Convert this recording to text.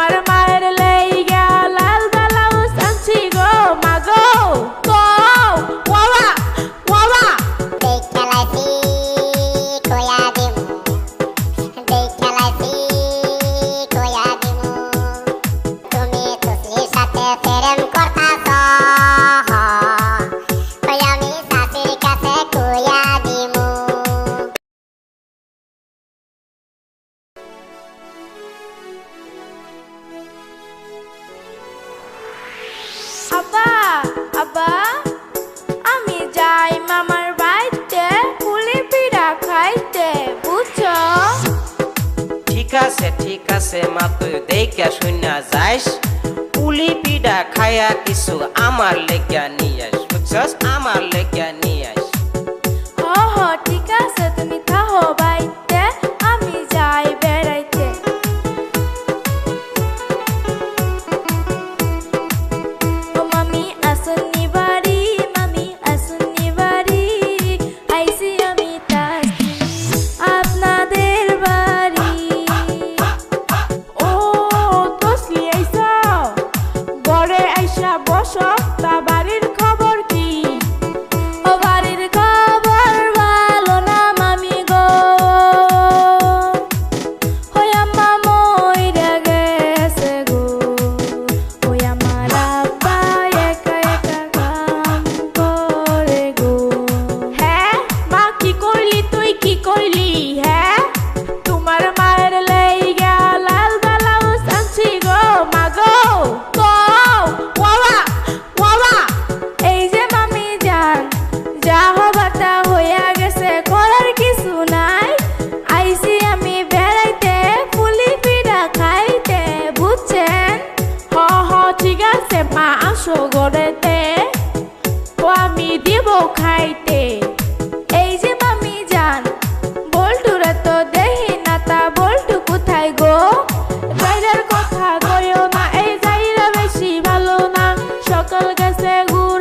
তোমার মায়ের লাইগা লাল ব্লাউজ আনছি গো মাগো গো ওয়া ওয়া দেখালাইছি কয়া দিমু দেখালাইছি কয়া দিমু তুমি তুসলির সাথে প্রেম করতাছ তাই আমি শাশুড়ির কাছে কয়া দিমু আব্বা আব্বা আমি যাই মামার বাড়িতে পুলি পিঠা খাইতে বুঝছো ঠিক আছে মা তুই দেখা শুনা যাইস পুলি পিঠা খায়া কিছু আমার লেগা নিয়ে আস বুঝছস আমার লেগা নিয়ে আস হ ঠিক আছে তুমি থাকো বাড়িতে আমি যাই বেড়াইতে ও মামি আসুনি বাড়ি মামি আসুনি বাড়ি আইসি আমি তাসি আপনাদের বাড়ি ও তসলি আইসা ঘরে আইসা বসো তা বাড়ির খবর কি ও বাড়ির খবর ভালো না মামি গো ওই আম্মা মইরা গেছে গো ওই আমার আব্বা একা একা কাম করে গো হ্যাঁ মা কি কইলি তুই কি কইলি হ্যাঁ তোমার মায়ের লাইগা লাল ব্লাউজ আনছি গো মাগো গো ওয়া ওয়া এই যে মামি যান যা হবার তা হইয়া গেছে করার কিছু নাই আইসি আমি বেড়াইতে পুলি পিঠা খাইতে বুঝছেন হ ঠিক আছে মা আসো ঘরেতে ও আমি দিব খাইতে এই যে মামি যান বল্টুরা তো দেখি না তা বল্টু কোথায় গো জাইরার কথা কইও না এই জাইরা বেশি ভালো না সকাল গেছে ঘুর